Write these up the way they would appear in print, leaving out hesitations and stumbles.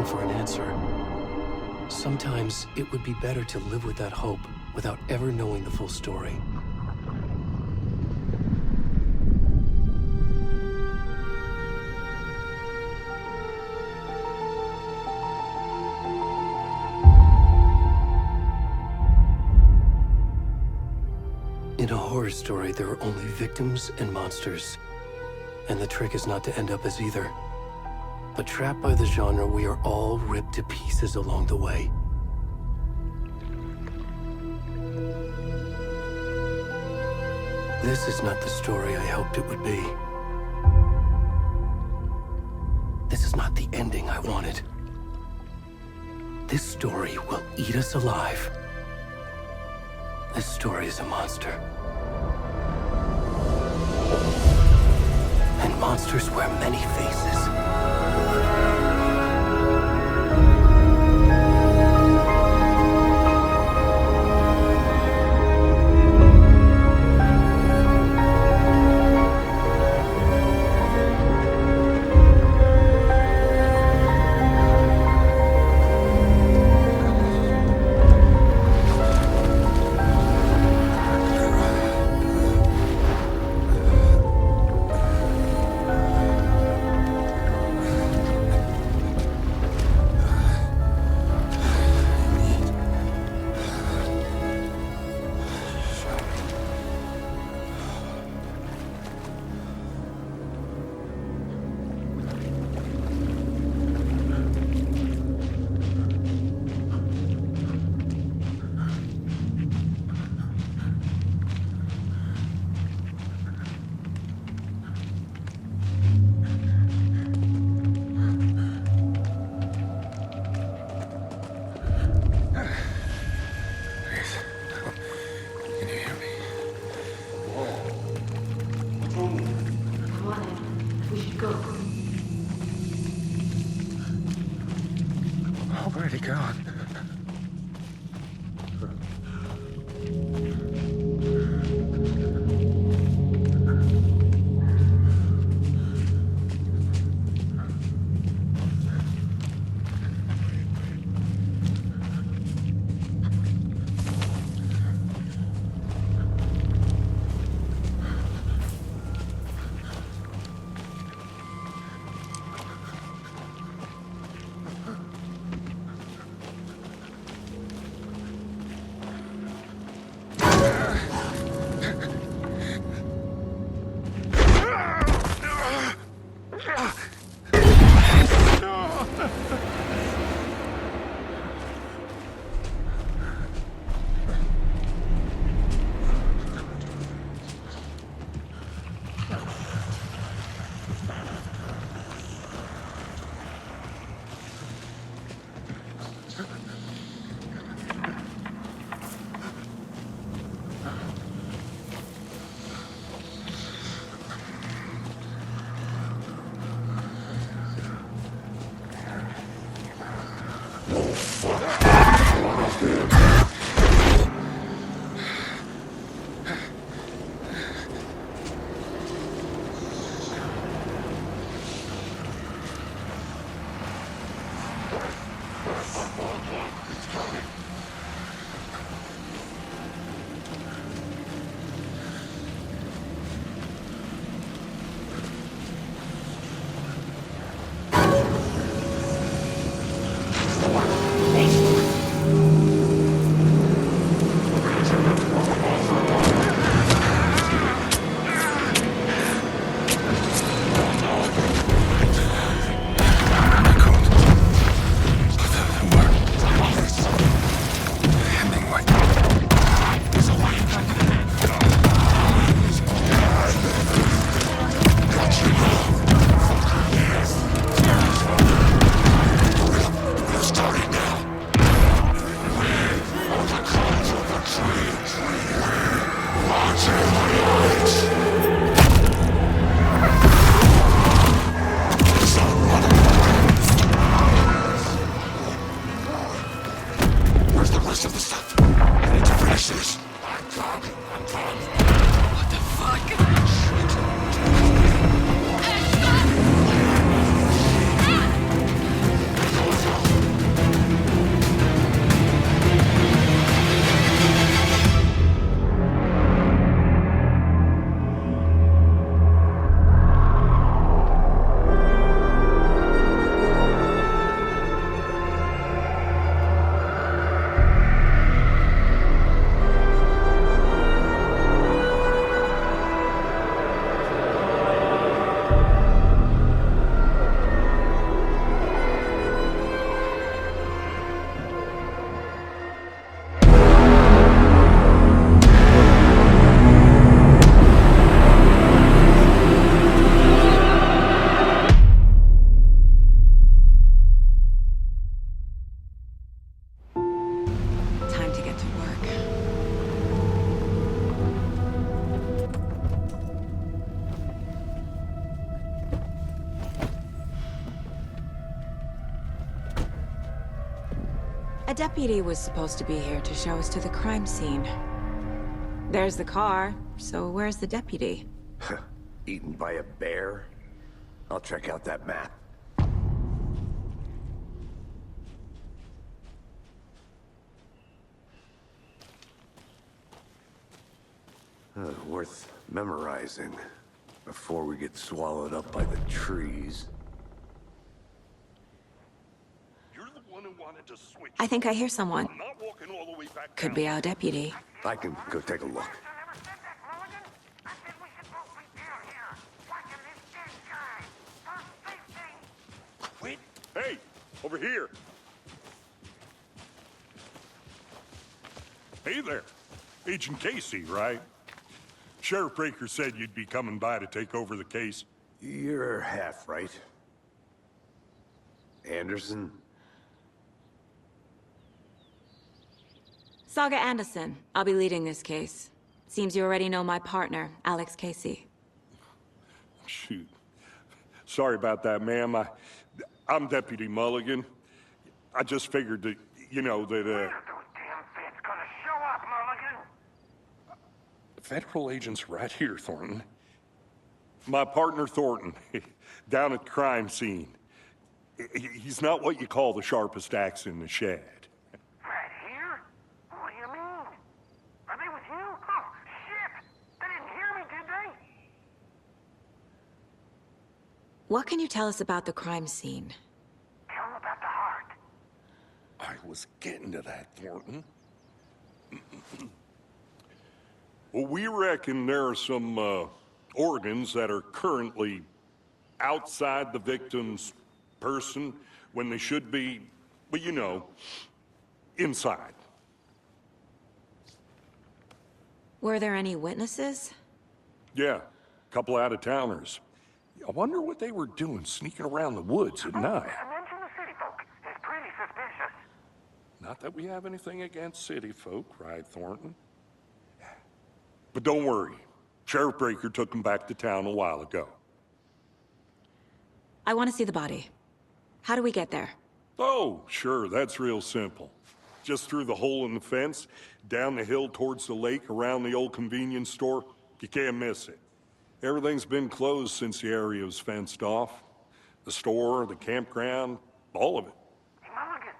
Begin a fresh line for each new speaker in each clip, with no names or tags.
looking for an answer. Sometimes it would be better to live with that hope without ever knowing the full story. In a horror story, there are only victims and monsters. And the trick is not to end up as either. But trapped by the genre, we are all ripped to pieces along the way. This is not the story I hoped it would be. This is not the ending I wanted. This story will eat us alive. This story is a monster. And monsters wear many faces.
Where'd he gone? A deputy was supposed to be here to show us to the crime scene. There's the car, so where's the deputy?
Eaten by a bear? I'll check out that map. Worth memorizing before we get swallowed up by the trees.
You're the one who wanted to switch.
I think I hear someone.
I'm not walking all the way back
Could
down.
be our deputy.
I can go take a look.
Wait. Hey, over here. Hey there. Agent Casey, right? Sheriff Breaker said you'd be coming by to take over the case.
You're half right. Anderson?
Saga Anderson. I'll be leading this case. Seems you already know my partner, Alex Casey.
Shoot. Sorry about that, ma'am. I'm Deputy Mulligan. I just figured that, you know, that,
Those damn feds gonna show up, Mulligan.
Federal agent's right here, Thornton. My partner, Thornton, down at the crime scene. He's not what you call the sharpest axe in the shed.
Right here? What do you mean? Are they with you? Oh, shit! They didn't hear me, did they?
What can you tell us about the crime scene?
Tell them about the heart.
I was getting to that, Thornton. Well, we reckon there are some organs that are currently outside the victim's person when they should be, well, you know, inside.
Were there any witnesses?
Yeah, a couple out-of-towners. I wonder what they were doing sneaking around the woods at night.
Mention the city folk. It's pretty suspicious.
Not that we have anything against city folk, right, Thornton? But don't worry. Sheriff Breaker took them back to town a while ago.
I want to see the body. How do we get there?
Oh, sure, that's real simple. Just through the hole in the fence, down the hill towards the lake, around the old convenience store. You can't miss it. Everything's been closed since the area was fenced off. The store, the campground, all of it.
Hey, Mulligan,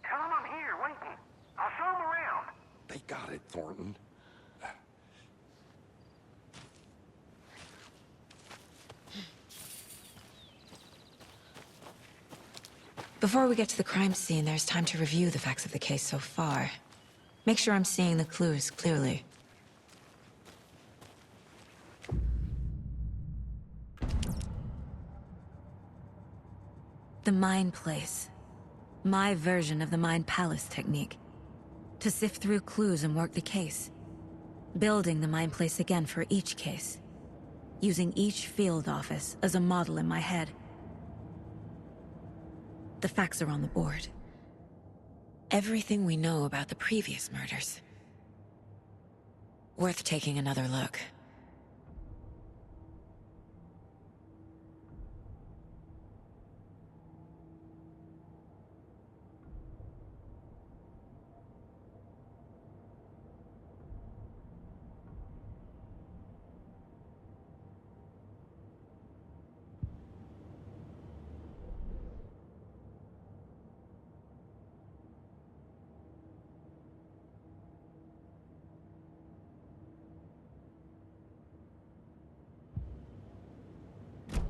tell them I'm here, waiting. I'll show them around.
They got it, Thornton.
Before we get to the crime scene, there's time to review the facts of the case so far. Make sure I'm seeing the clues clearly. The Mind Place. My version of the Mind Palace technique. To sift through clues and work the case. Building the Mind Place again for each case. Using each field office as a model in my head. The facts are on the board. Everything we know about the previous murders. Worth taking another look.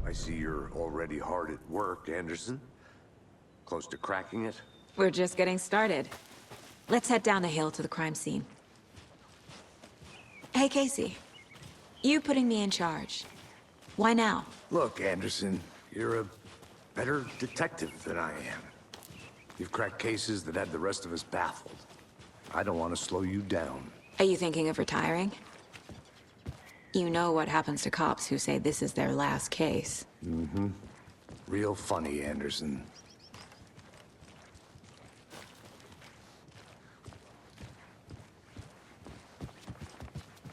I see you're already hard at work, Anderson. Close to cracking it?
We're just getting started. Let's head down the hill to the crime scene. Hey, Casey. You putting me in charge. Why now?
Look, Anderson, you're a better detective than I am. You've cracked cases that had the rest of us baffled. I don't want to slow you down.
Are you thinking of retiring? You know what happens to cops who say this is their last case.
Mm-hmm. Real funny, Anderson.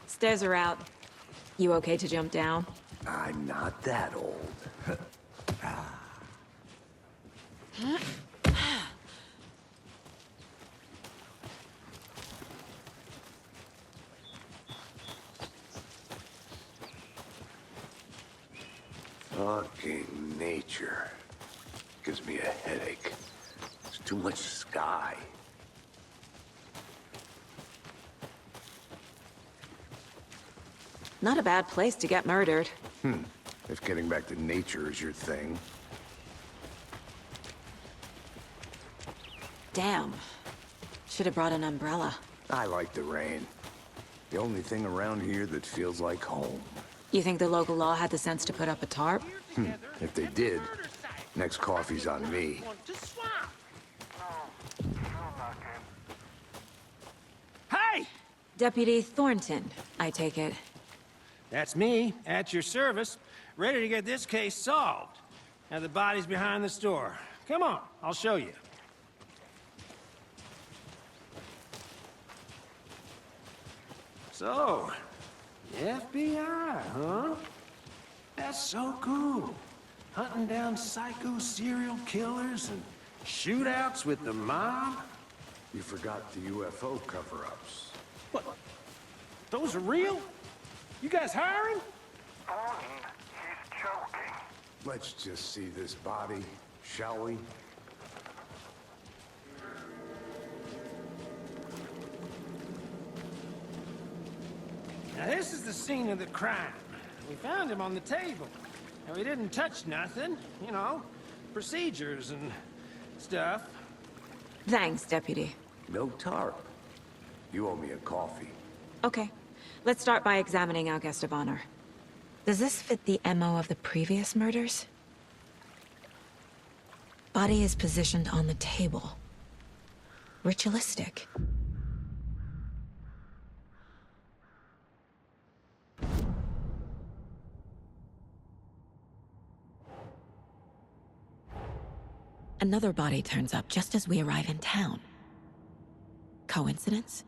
Stairs are out. You okay to jump down?
I'm not that old. Fucking nature. Gives me a headache. There's too much sky.
Not a bad place to get murdered.
If getting back to nature is your thing.
Damn. Should have brought an umbrella.
I like the rain. The only thing around here that feels like home.
You think the local law had the sense to put up a tarp?
If they did, next coffee's on me.
Hey!
Deputy Thornton, I take it.
That's me, at your service, ready to get this case solved. Now the body's behind the store. Come on, I'll show you. So, the FBI, huh? That's so cool. Hunting down psycho serial killers and shootouts with the mob.
You forgot the UFO cover-ups.
What? Those are real? You guys hiring?
He's joking.
Let's just see this body, shall we?
Now this is the scene of the crime. We found him on the table. Now he didn't touch nothing, you know, procedures and stuff.
Thanks, Deputy.
No tarp. You owe me a coffee.
Okay. Let's start by examining our guest of honor. Does this fit the MO of the previous murders? Body is positioned on the table. Ritualistic. Another body turns up just as we arrive in town. Coincidence?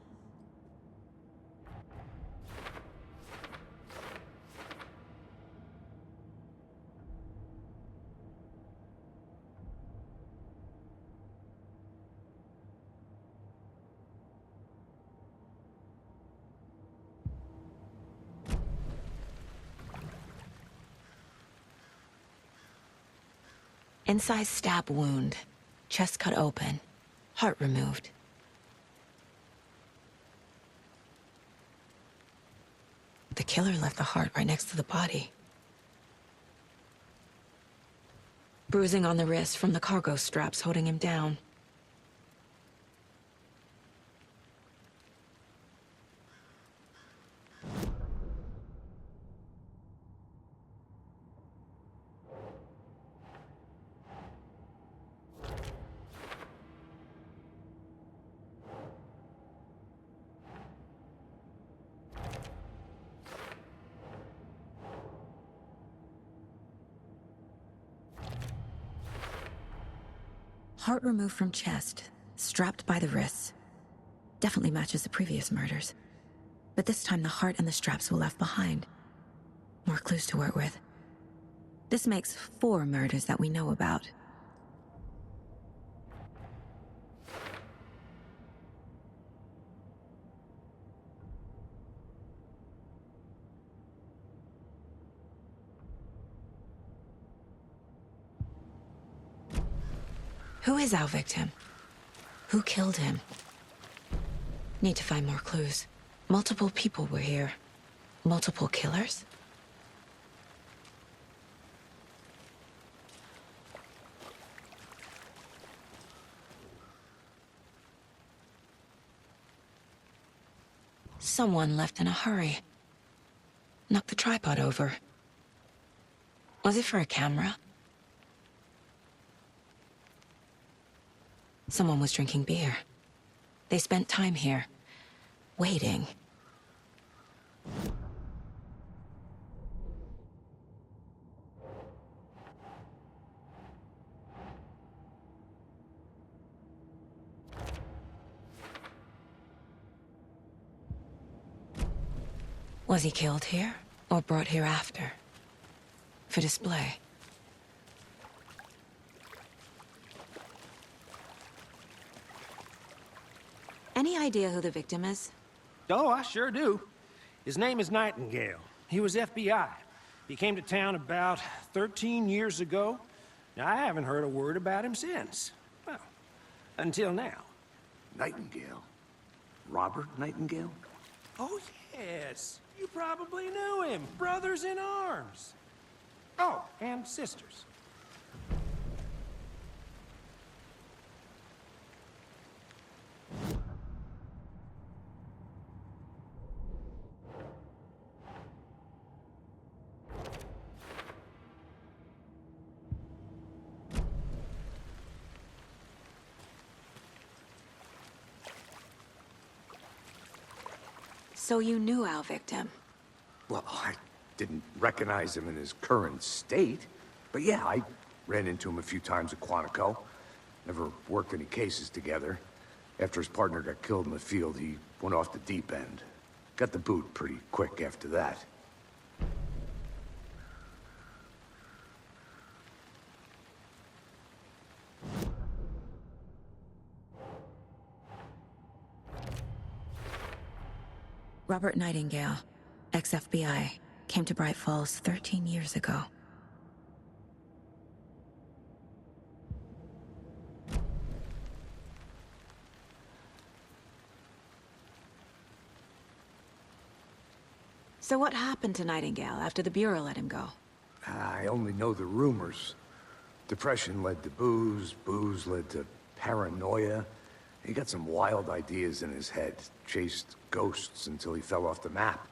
Incised stab wound, chest cut open, heart removed. The killer left the heart right next to the body. Bruising on the wrist from the cargo straps holding him down. Heart removed from chest, strapped by the wrists. Definitely matches the previous murders. But this time the heart and the straps were left behind. More clues to work with. This makes 4 murders that we know about. Who is our victim? Who killed him? Need to find more clues. Multiple people were here. Multiple killers? Someone left in a hurry. Knocked the tripod over. Was it for a camera? Someone was drinking beer. They spent time here, waiting. Was he killed here, or brought here after? For display? Any idea who the victim is?
Oh, I sure do. His name is Nightingale. He was FBI. He came to town about 13 years ago. Now, I haven't heard a word about him since. Well, until now.
Nightingale? Robert Nightingale?
Oh, yes. You probably knew him. Brothers in arms. Oh, and sisters.
So you knew our victim?
Well, I didn't recognize him in his current state. But yeah, I ran into him a few times at Quantico. Never worked any cases together. After his partner got killed in the field, he went off the deep end. Got the boot pretty quick after that.
Robert Nightingale, ex-FBI, came to Bright Falls 13 years ago. So what happened to Nightingale after the Bureau let him go?
I only know the rumors. Depression led to booze, booze led to paranoia. He got some wild ideas in his head, chased ghosts until he fell off the map.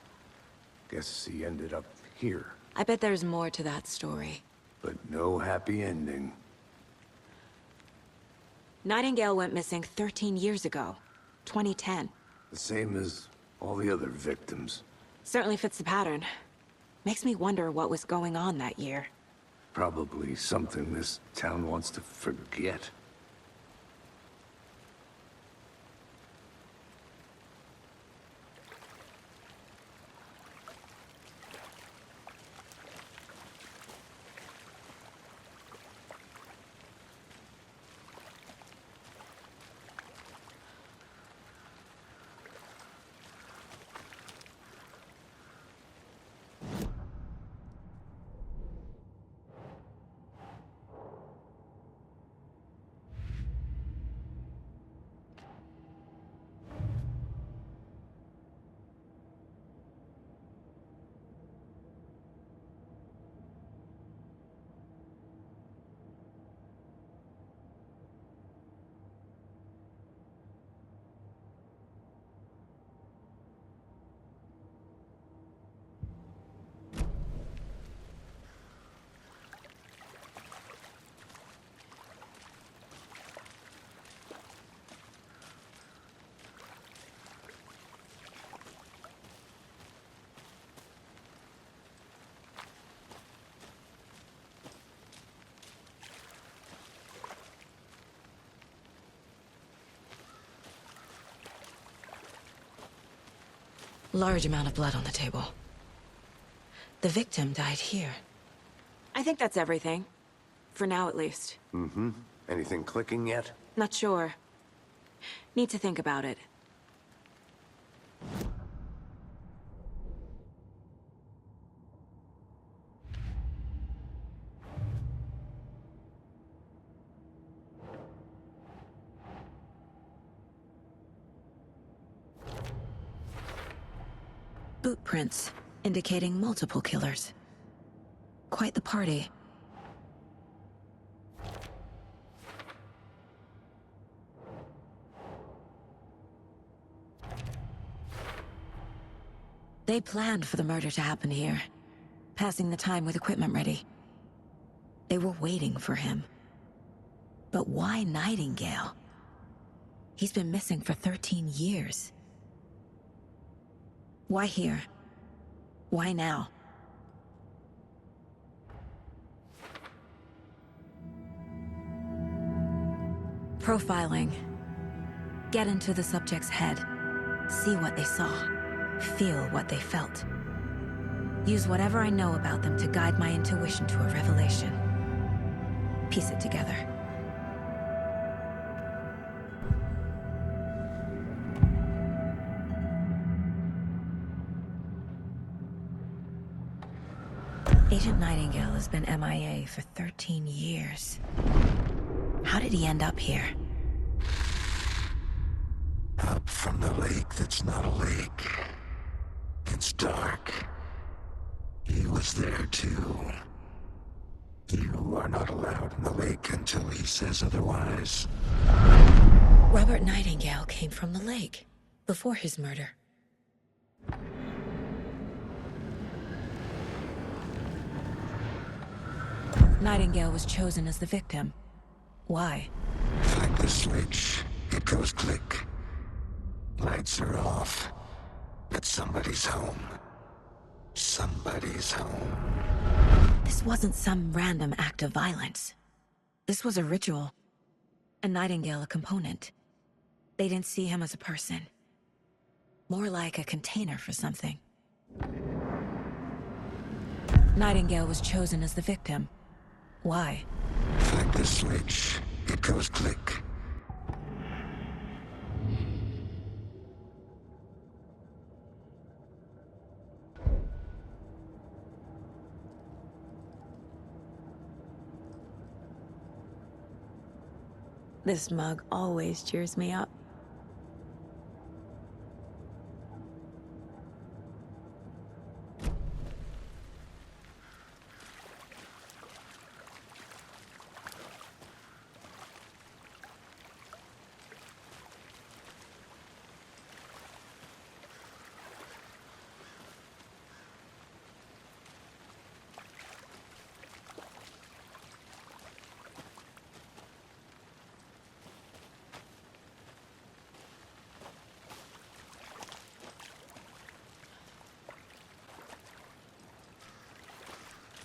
Guess he ended up here.
I bet there's more to that story.
But no happy ending.
Nightingale went missing 13 years ago, 2010.
The same as all the other victims.
Certainly fits the pattern. Makes me wonder what was going on that year.
Probably something this town wants to forget.
Large amount of blood on the table. The victim died here. I think that's everything. For now, at least.
Mm-hmm. Anything clicking yet?
Not sure. Need to think about it. Boot prints, indicating multiple killers. Quite the party. They planned for the murder to happen here, passing the time with equipment ready. They were waiting for him. But why Nightingale? He's been missing for 13 years. Why here? Why now? Profiling. Get into the subject's head. See what they saw. Feel what they felt. Use whatever I know about them to guide my intuition to a revelation. Piece it together. Agent Nightingale has been MIA for 13 years. How did he end up here?
Up from the lake that's not a lake. It's dark. He was there too. You are not allowed in the lake until he says otherwise.
Robert Nightingale came from the lake, before his murder. Nightingale was chosen as the victim. Why?
Flick the switch, it goes click. Lights are off. But somebody's home. Somebody's home.
This wasn't some random act of violence. This was a ritual. And Nightingale a component. They didn't see him as a person. More like a container for something. Nightingale was chosen as the victim. Why?
Flick the switch, it goes click.
This mug always cheers me up.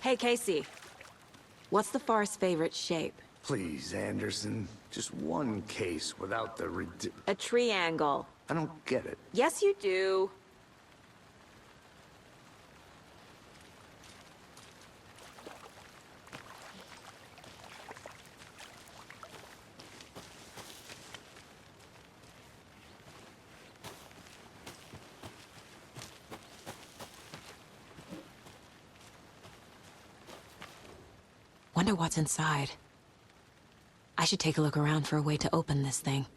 Hey, Casey. What's the far's favorite shape?
Please, Anderson. Just one case without the
A triangle.
I don't get it.
Yes, you do. Wonder what's inside. I should take a look around for a way to open this thing.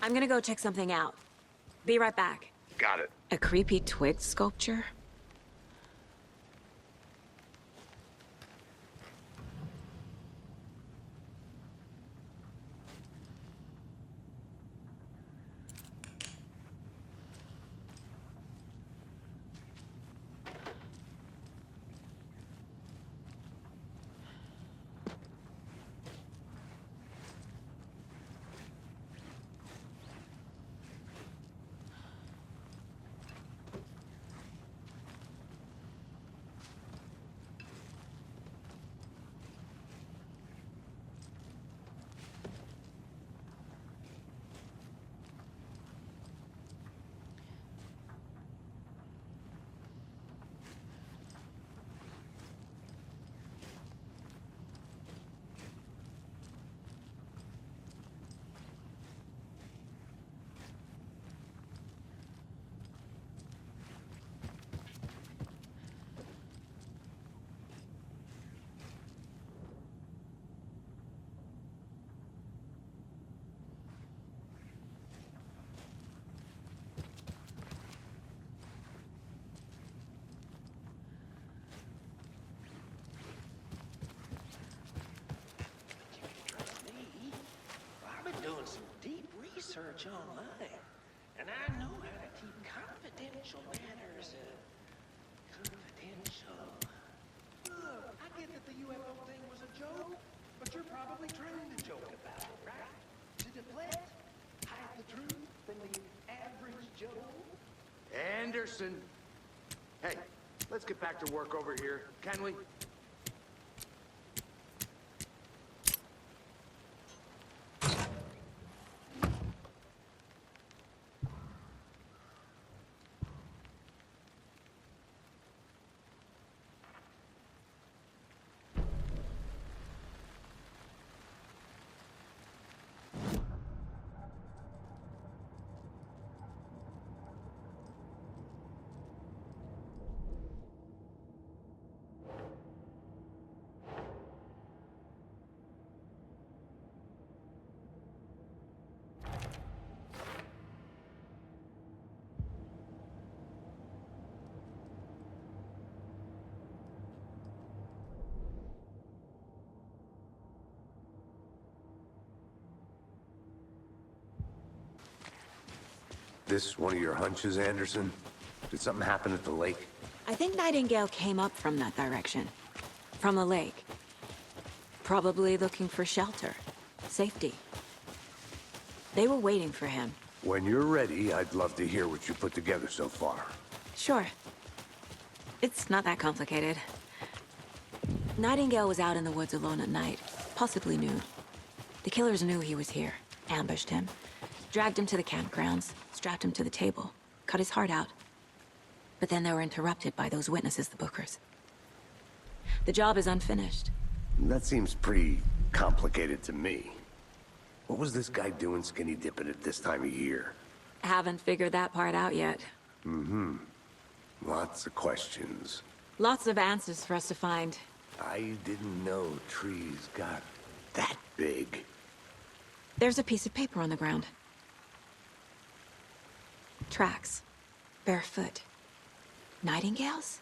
I'm gonna go check something out. Be right back.
Got it.
A creepy twig sculpture?
Doing some deep research online, and I know how to keep confidential matters confidential. Look, I get that the UFO thing was a joke, but you're probably trained to joke about it, right? To deflect, hide the truth from the average Joe.
Anderson. Hey, let's get back to work over here, can we? this one of your hunches, Anderson? Did something happen at the lake?
I think Nightingale came up from that direction. From the lake. Probably looking for shelter. Safety. They were waiting for him.
When you're ready, I'd love to hear what you put together so far.
Sure. It's not that complicated. Nightingale was out in the woods alone at night, possibly nude. The killers knew he was here, ambushed him, dragged him to the campgrounds, strapped him to the table, cut his heart out. But then they were interrupted by those witnesses, the Bookers. The job is unfinished.
That seems pretty complicated to me. What was this guy doing skinny dipping at this time of year?
Haven't figured that part out yet.
Lots of questions.
Lots of answers for us to find.
I didn't know trees got that big.
There's a piece of paper on the ground. Tracks. Barefoot. Nightingales?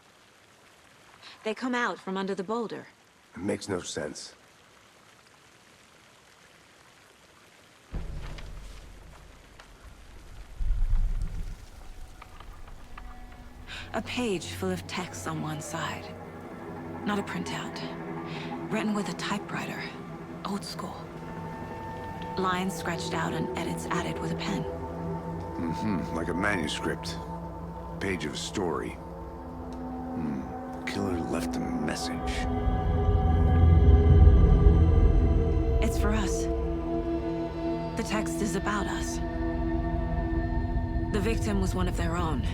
They come out from under the boulder.
It makes no sense.
A page full of text on one side. Not a printout. Written with a typewriter. Old school. Lines scratched out and edits added with a pen.
Like a manuscript. Page of a story. Killer left a message.
It's for us. The text is about us. The victim was one of their own.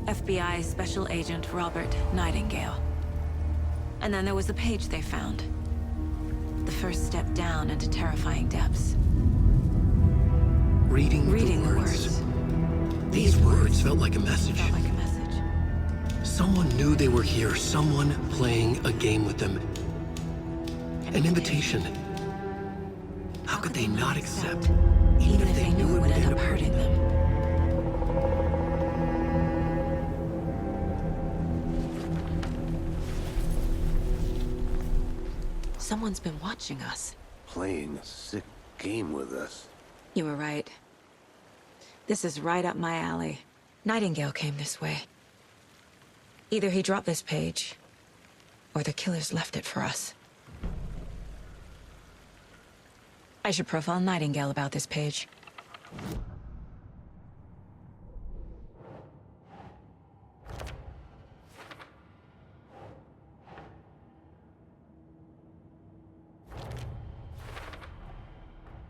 FBI Special Agent Robert Nightingale. And then there was the page they found. The first step down into terrifying depths.
Reading the words. These words felt like a message.
Felt like a message.
Someone knew they were here, someone playing a game with them. An invitation. How could they not accept,
Even if they knew it would end up hurting them. Someone's been watching us.
Playing a sick game with us.
You were right. This is right up my alley. Nightingale came this way. Either he dropped this page, or the killers left it for us. I should profile Nightingale about this page.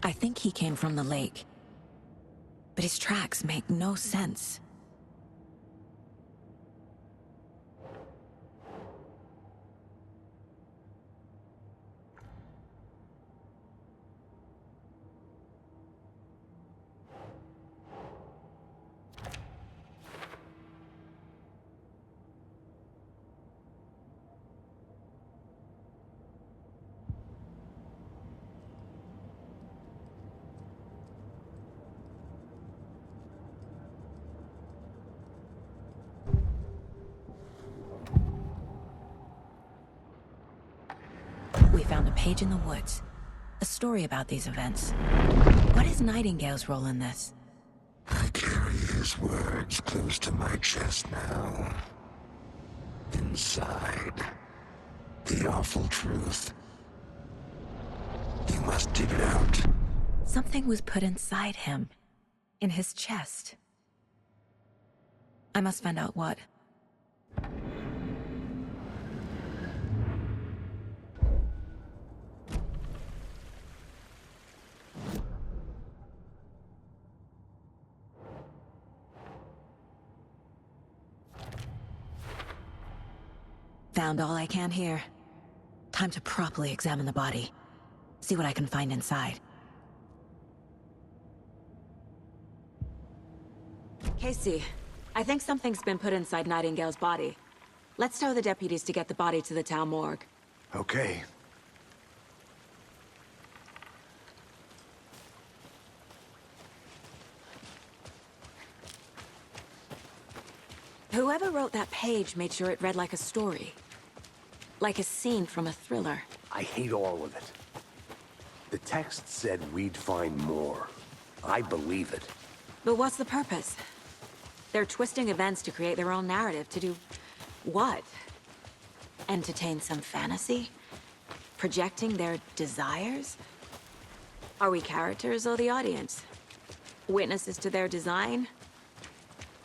I think he came from the lake. But his tracks make no sense. We found a page in the woods. A story about these events. What is Nightingale's role in this?
I carry his words close to my chest now. Inside, the awful truth. You must dig it out.
Something was put inside him. In his chest. I must find out what. Found all I can here. Time to properly examine the body. See what I can find inside. Casey, I think something's been put inside Nightingale's body. Let's tell the deputies to get the body to the town morgue.
Okay.
Whoever wrote that page made sure it read like a story. Like a scene from a thriller.
I hate all of it. The text said we'd find more. I believe it.
But what's the purpose? They're twisting events to create their own narrative. To do what? Entertain some fantasy? Projecting their desires? Are we characters or the audience? Witnesses to their design?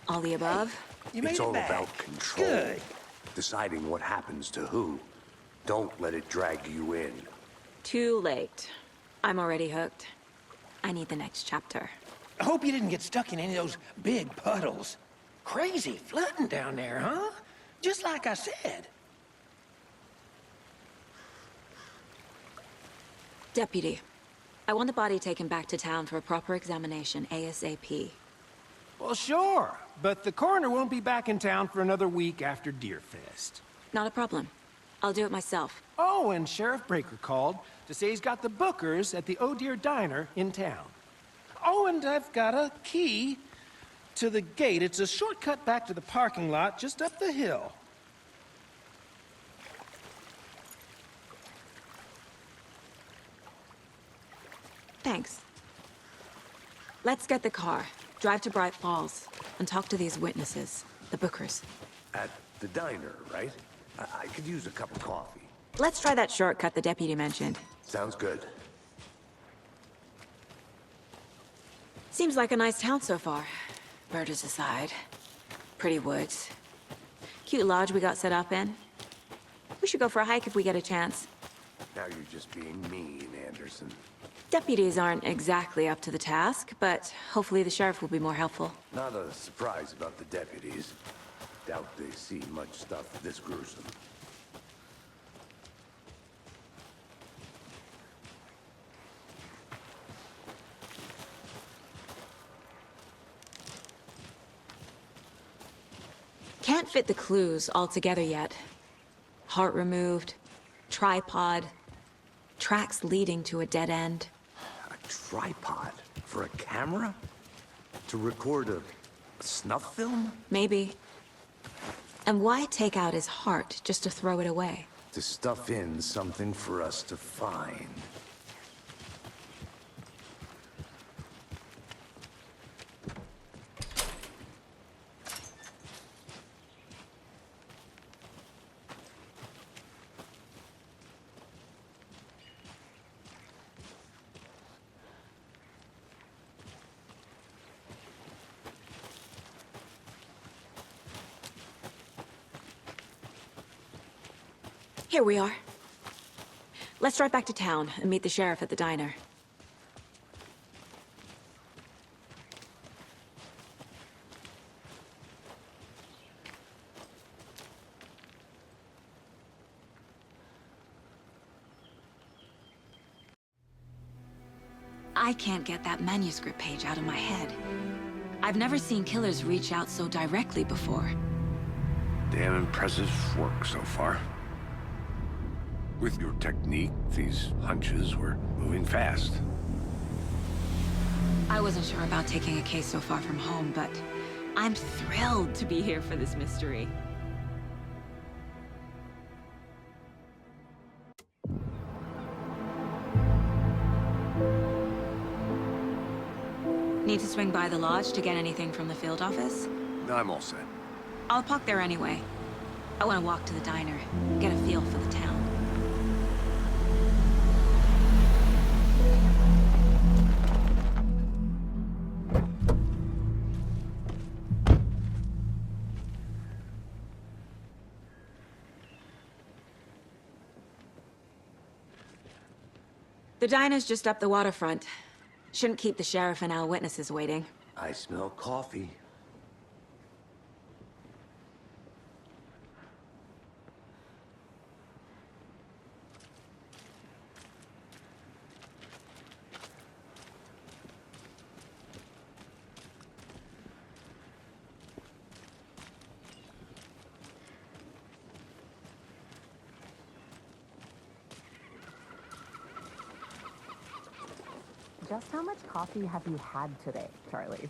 All the above?
You made
It's
it
all
back.
about control.
Good.
Deciding what happens to who. Don't let it drag you in.
Too late. I'm already hooked. I need the next chapter.
I hope you didn't get stuck in any of those big puddles. Crazy flooding down there, huh? Just like I said.
Deputy, I want the body taken back to town for a proper examination ASAP.
Well, sure. But the coroner won't be back in town for another week after Deerfest.
Not a problem. I'll do it myself.
Oh, and Sheriff Breaker called to say he's got the Bookers at the Oh Dear Diner in town. Oh, and I've got a key to the gate. It's a shortcut back to the parking lot just up the hill.
Thanks. Let's get the car, drive to Bright Falls, and talk to these witnesses, the Bookers.
At the diner, right? I could use a cup of coffee.
Let's try that shortcut the deputy mentioned.
Sounds good.
Seems like a nice town so far. Murders aside. Pretty woods. Cute lodge we got set up in. We should go for a hike if we get a chance.
Now you're just being mean, Anderson.
Deputies aren't exactly up to the task, but hopefully the sheriff will be more helpful.
Not a surprise about the deputies. Doubt they see much stuff this gruesome.
Can't fit the clues all together yet. Heart removed, tripod, tracks leading to a dead end.
A tripod? For a camera? To record a snuff film?
Maybe. And why take out his heart just to throw it away?
To stuff in something for us to find.
Here we are. Let's drive back to town and meet the sheriff at the diner. I can't get that manuscript page out of my head. I've never seen killers reach out so directly before.
Damn impressive work so far. With your technique, these hunches were moving fast.
I wasn't sure about taking a case so far from home, but I'm thrilled to be here for this mystery. Need to swing by the lodge to get anything from the field office?
I'm all set.
I'll park there anyway. I want to walk to the diner, get a feel for the town. The diner's just up the waterfront. Shouldn't keep the sheriff and our witnesses waiting.
I smell coffee.
Just how much coffee have you had today, Charlie?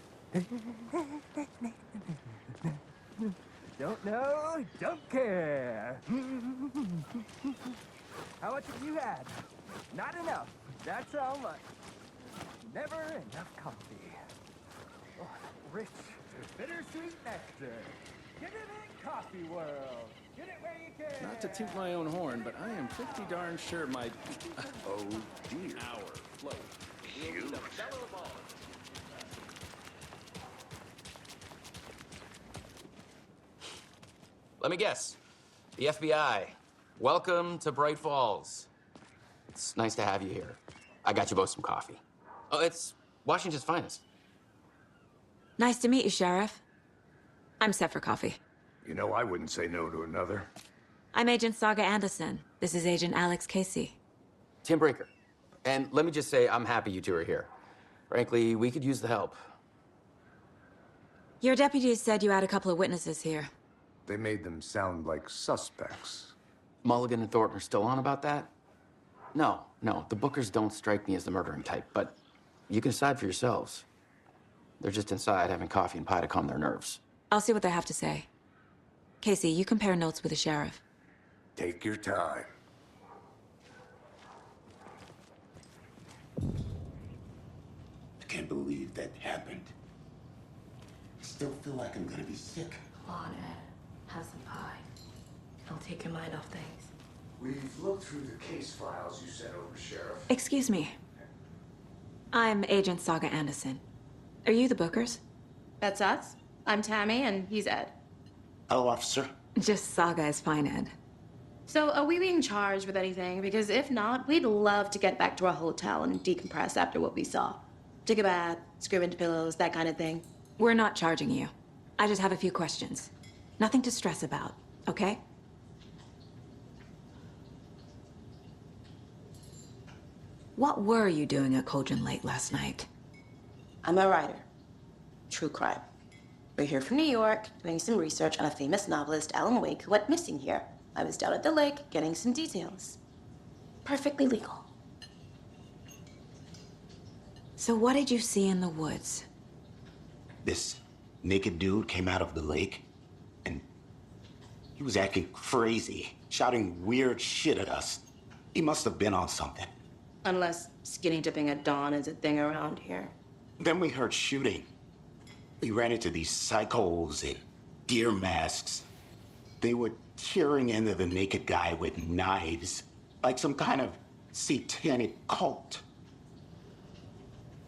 Don't know, don't care. How much have you had? Not enough. That's how much. Never enough coffee. Oh. rich, bittersweet nectar. Get it in coffee world. Get it where you can.
Not to toot my own horn, but I am pretty darn sure my
Oh, dear.
hour float will be the belle of all.
Let me guess. The FBI. Welcome to Bright Falls. It's nice to have you here. I got you both some coffee. Oh, it's Washington's finest.
Nice to meet you, Sheriff. I'm set for coffee.
You know, I wouldn't say no to another.
I'm Agent Saga Anderson. This is Agent Alex Casey.
Tim Breaker. And let me just say, I'm happy you two are here. Frankly, we could use the help.
Your deputies said you had a couple of witnesses here.
They made them sound like suspects.
Mulligan and Thornton are still on about that? No, the Bookers don't strike me as the murdering type, but you can decide for yourselves. They're just inside having coffee and pie to calm their nerves.
I'll see what they have to say. Casey, you compare notes with the sheriff.
Take your time.
I can't believe that happened. I still feel like I'm gonna be sick.
Come on, Ed. Have some pie. It'll take your mind off things.
We've looked through the case files you sent over, Sheriff.
Excuse me. I'm Agent Saga Anderson. Are you the Bookers?
That's us. I'm Tammy, and he's Ed.
Hello, officer.
Just Saga is fine, Ed.
So, are we being charged with anything? Because if not, we'd love to get back to our hotel and decompress after what we saw. Take a bath, scream into pillows, that kind of thing.
We're not charging you. I just have a few questions. Nothing to stress about, okay? What were you doing at Cauldron Lake last night?
I'm a writer. True crime. We're here from New York, doing some research on a famous novelist, Alan Wake, who went missing here. I was down at the lake, getting some details. Perfectly legal.
So what did you see in the woods?
This naked dude came out of the lake, and he was acting crazy, shouting weird shit at us. He must have been on something.
Unless skinny dipping at dawn is a thing around here.
Then we heard shooting. We ran into these psychos in deer masks. They were tearing into the naked guy with knives, like some kind of satanic cult.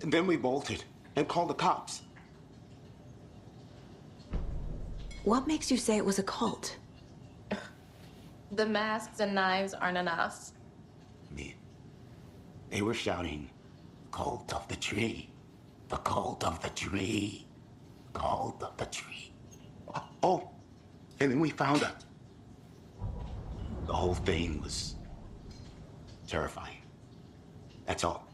And then we bolted and called the cops.
What makes you say it was a cult?
The masks and knives aren't enough.
They were shouting, "Cult of the tree, the cult of the tree, cult of the tree." Oh, and then we found it. The whole thing was terrifying. That's all.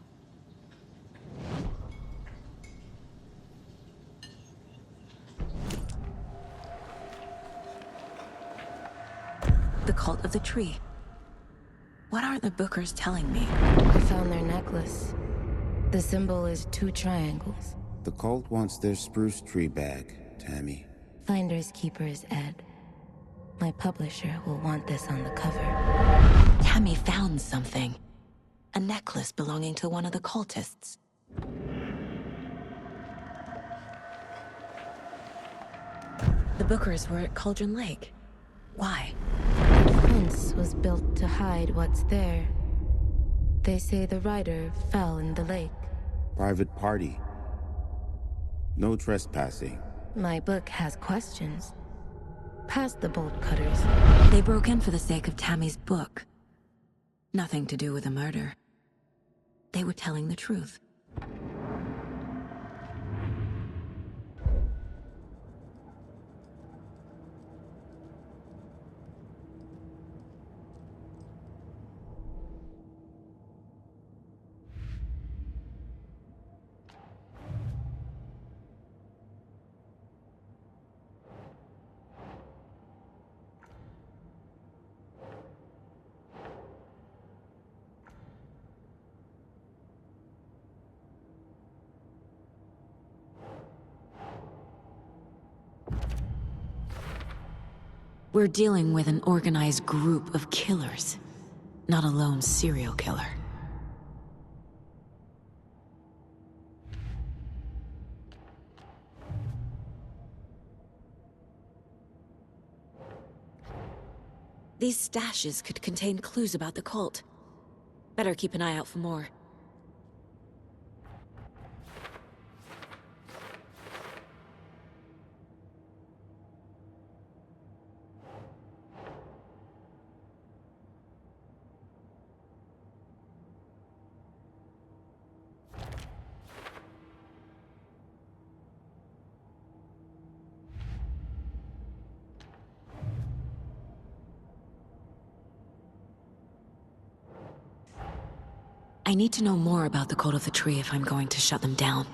The cult of the tree. What are the Bookers telling me?
I found their necklace. The symbol is 2 triangles.
The cult wants their spruce tree back, Tammy.
Finders keepers, Ed. My publisher will want this on the cover.
Tammy found something. A necklace belonging to one of the cultists. The Bookers were at Cauldron Lake. Why?
The fence was built to hide what's there. They say the writer fell in the lake.
Private party. No trespassing.
My book has questions. Past the bolt cutters.
They broke in for the sake of Tammy's book. Nothing to do with a murder. They were telling the truth. We're dealing with an organized group of killers, not a lone serial killer. These stashes could contain clues about the cult. Better keep an eye out for more. I need to know more about the Cult of the Tree if I'm going to shut them down.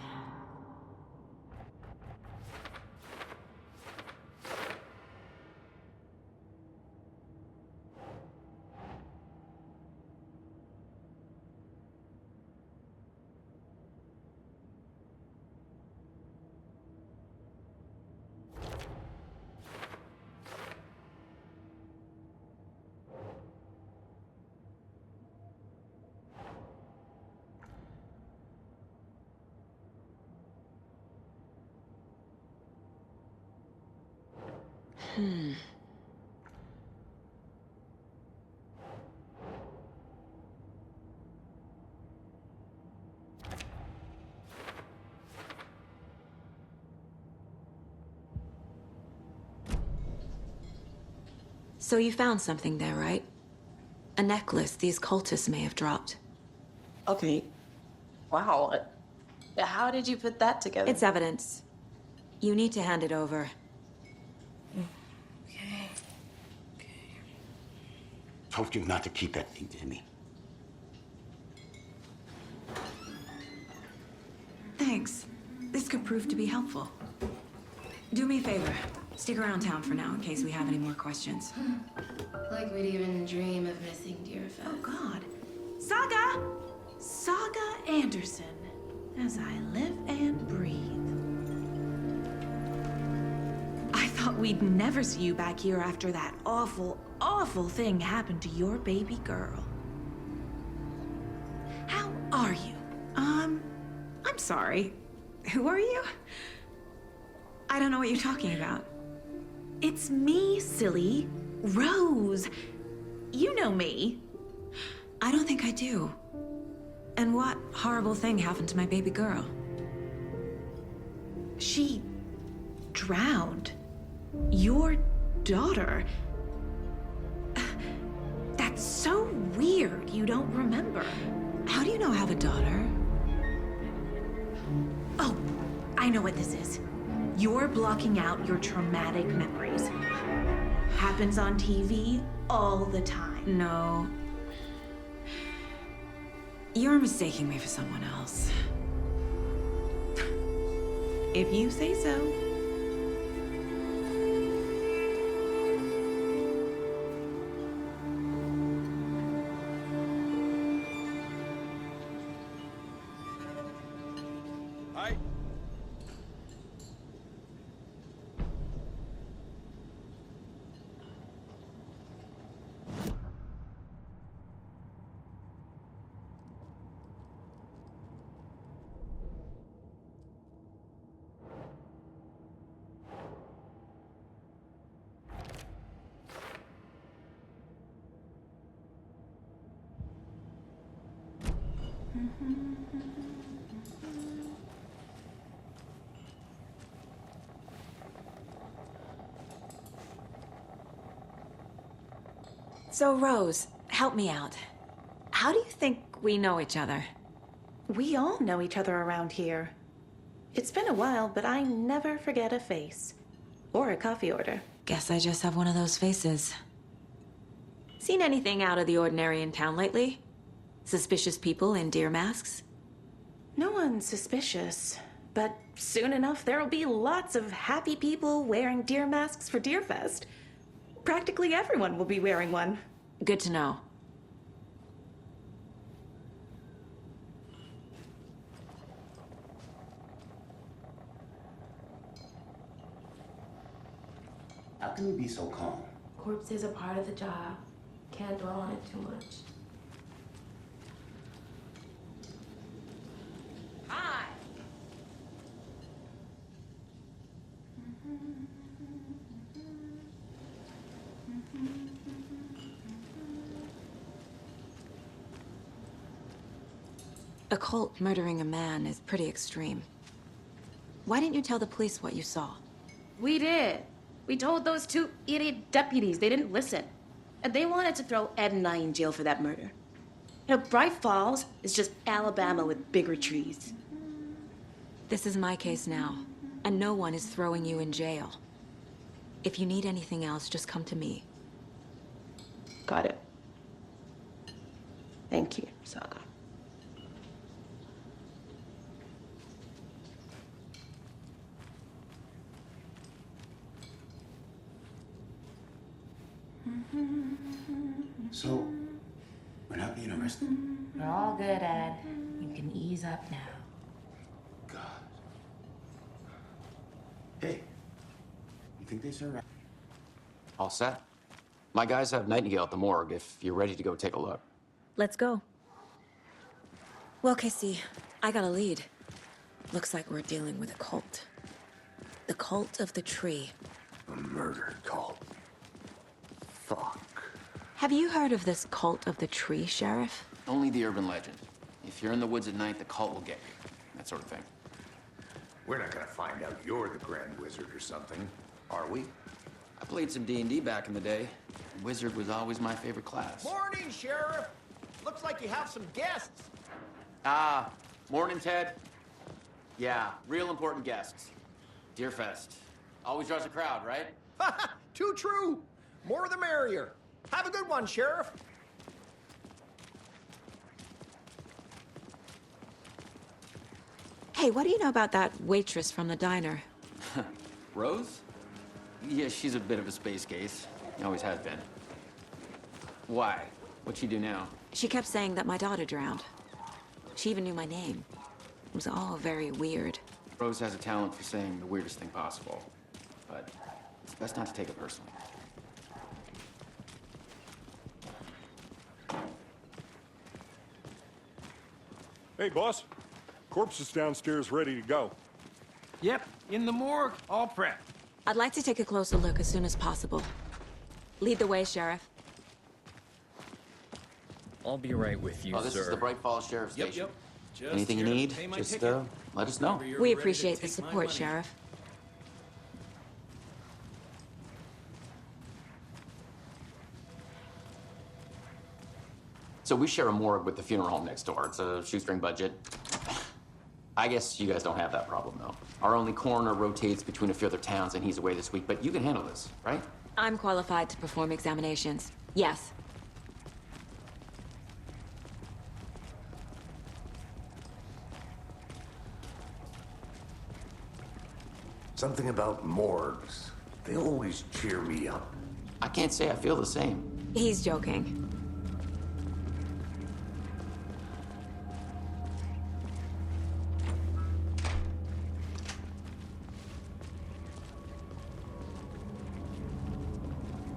So you found something there, right? A necklace these cultists may have dropped.
Okay. Wow. How did you put that together?
It's evidence. You need to hand it over.
Okay.
Told you not to keep that thing to me.
Thanks. This could prove to be helpful. Do me a favor. Stick around town for now in case we have any more questions.
Like we'd even dream of missing Deerfest.
Oh, God. Saga! Saga Anderson. As I live and breathe. I thought we'd never see you back here after that awful, awful thing happened to your baby girl. How are you? I'm sorry. Who are you? I don't know what you're talking about. It's me, silly. Rose. You know me.
I don't think I do. And what horrible thing happened to my baby girl?
She drowned. Your daughter. That's so weird you don't remember.
How do you know I have a daughter?
Oh, I know what this is. You're blocking out your traumatic memories. Happens on TV all the time.
No. You're mistaking me for someone else.
If you say so.
Hi.
So, Rose, help me out. How do you think we know each other?
We all know each other around here. It's been a while, but I never forget a face. Or a coffee order.
Guess I just have one of those faces. Seen anything out of the ordinary in town lately? Suspicious people in deer masks?
No one's suspicious. But soon enough, there'll be lots of happy people wearing deer masks for Deerfest. Practically everyone will be wearing one.
Good to know.
How can you be so calm?
Corpses are part of the job. Can't dwell on it too much.
Hi!
A cult murdering a man is pretty extreme. Why didn't you tell the police what you saw?
We did. We told those two idiot deputies. They didn't listen. And they wanted to throw Ed and I in jail for that murder. You know, Bright Falls is just Alabama with bigger trees.
This is my case now, and no one is throwing you in jail. If you need anything else, just come to me.
Got it. Thank you, Saga.
So, we're not being arrested?
We're all good, Ed. You can ease up now.
God. Hey, you think they survived?
All set? My guys have Nightingale at the morgue if you're ready to go take a look.
Let's go. Well, Casey, I got a lead. Looks like we're dealing with a cult. The cult of the tree.
A murder cult. Fuck.
Have you heard of this cult of the tree, Sheriff?
Only the urban legend. If you're in the woods at night, the cult will get you. That sort of thing.
We're not gonna find out you're the Grand Wizard or something, are we?
I played some D&D back in the day. Wizard was always my favorite class.
Morning, Sheriff. Looks like you have some guests.
Ah, morning, Ted. Yeah, real important guests. Deerfest. Always draws a crowd, right?
Too true. More the merrier. Have a good one, Sheriff.
Hey, what do you know about that waitress from the diner?
Rose? Yeah, she's a bit of a space case. Always has been. Why? What'd she do now?
She kept saying that my daughter drowned. She even knew my name. It was all very weird.
Rose has a talent for saying the weirdest thing possible. But it's best not to take it personally.
Hey, boss. Corpse is downstairs ready to go.
Yep, in the morgue, all prepped.
I'd like to take a closer look as soon as possible. Lead the way, Sheriff.
I'll be right with you,
Oh, this
sir.
is the Bright Falls Sheriff Station.
Yep. Just
Anything you
here to
need,
pay my
just
ticket.
let us know.
Whenever you're
We
ready to
appreciate the
take my
support,
money.
Sheriff.
So we share a morgue with the funeral home next door. It's a shoestring budget. I guess you guys don't have that problem, though. Our only coroner rotates between a few other towns, and he's away this week, but you can handle this, right?
I'm qualified to perform examinations. Yes.
Something about morgues. They always cheer me up.
I can't say I feel the same.
He's joking.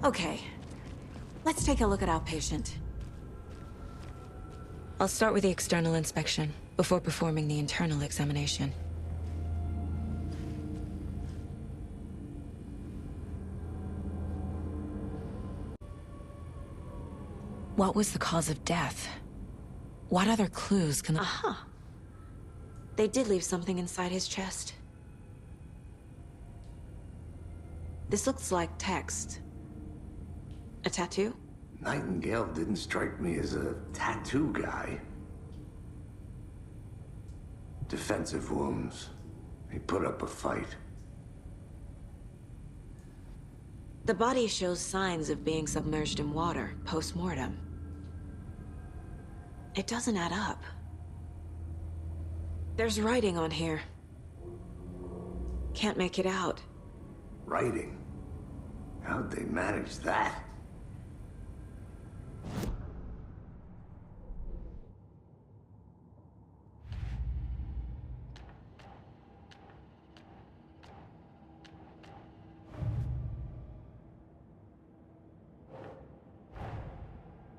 Okay. Let's take a look at our patient. I'll start with the external inspection before performing the internal examination. What was the cause of death? What other clues can... Aha! They did leave something inside his chest. This looks like text. A tattoo?
Nightingale didn't strike me as a tattoo guy. Defensive wounds. He put up a fight.
The body shows signs of being submerged in water, post-mortem. It doesn't add up. There's writing on here. Can't make it out.
Writing? How'd they manage that?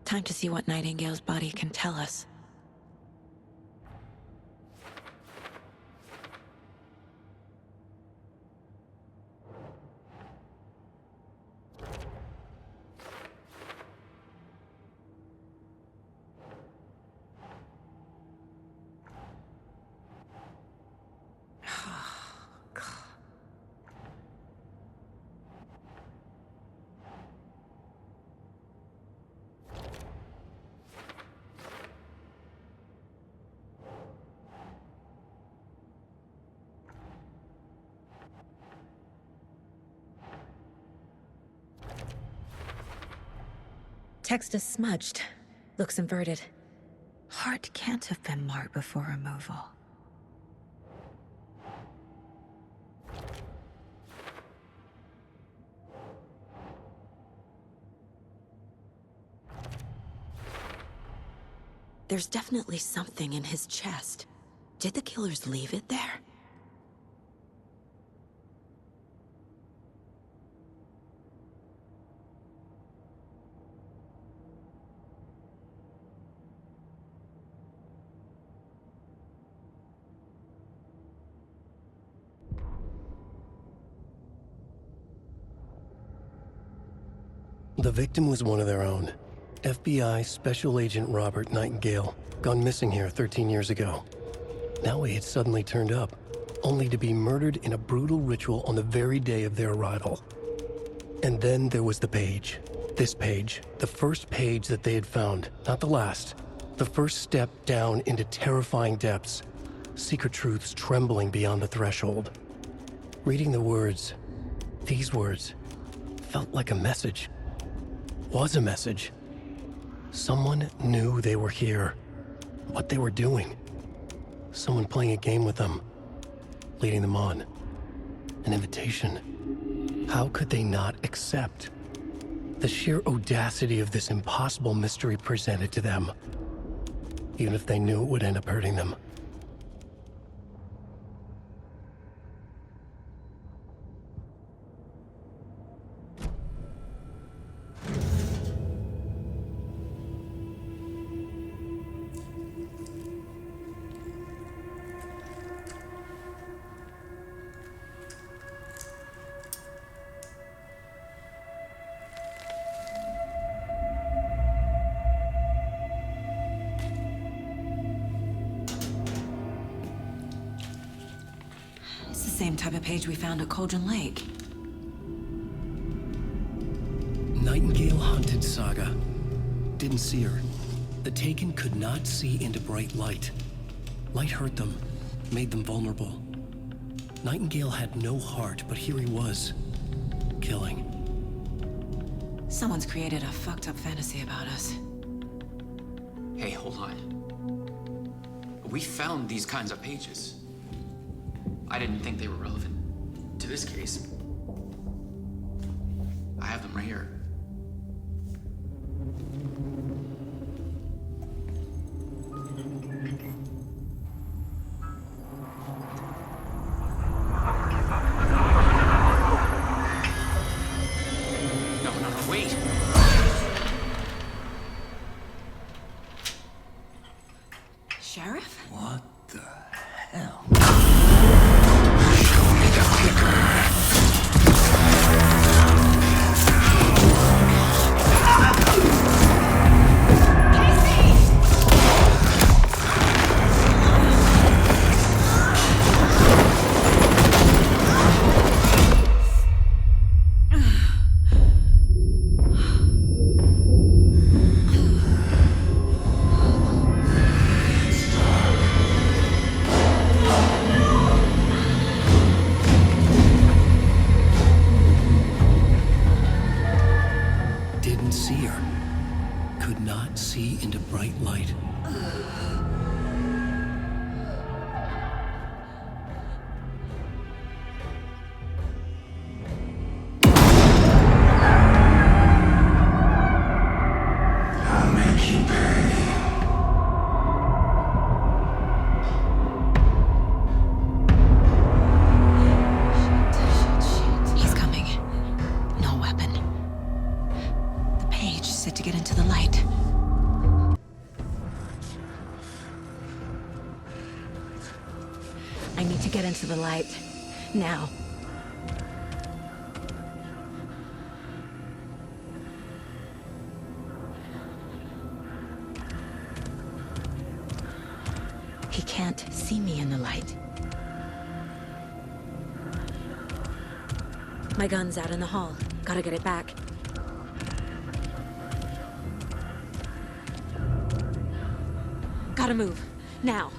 Time to see what Nightingale's body can tell us. Text is smudged. Looks inverted. Heart can't have been marked before removal. There's definitely something in his chest. Did the killers leave it there?
The victim was one of their own. FBI Special Agent Robert Nightingale, gone missing here 13 years ago. Now he had suddenly turned up, only to be murdered in a brutal ritual on the very day of their arrival. And then there was the page. This page, the first page that they had found, not the last. The first step down into terrifying depths, secret truths trembling beyond the threshold. Reading the words, these words, felt like a message. Was a message. Someone knew they were here, what they were doing. Someone playing a game with them, leading them on. An invitation. How could they not accept? The sheer audacity of this impossible mystery presented to them, even if they knew it would end up hurting them.
Same type of page we found at Cauldron Lake.
Nightingale hunted Saga. Didn't see her. The Taken could not see into bright light. Light hurt them, made them vulnerable. Nightingale had no heart, but here he was, killing.
Someone's created a fucked up fantasy about us.
Hey, hold on. We found these kinds of pages. I didn't think they were relevant to this case. I have them right here. No, wait!
Sheriff?
What the hell? Didn't see her. Could not see into bright light.
I'll make you pay.
He's coming. No weapon. The page said to get into the light. I need to get into the light. Now. He can't see me in the light. My gun's out in the hall. Gotta get it back. Gotta move. Now.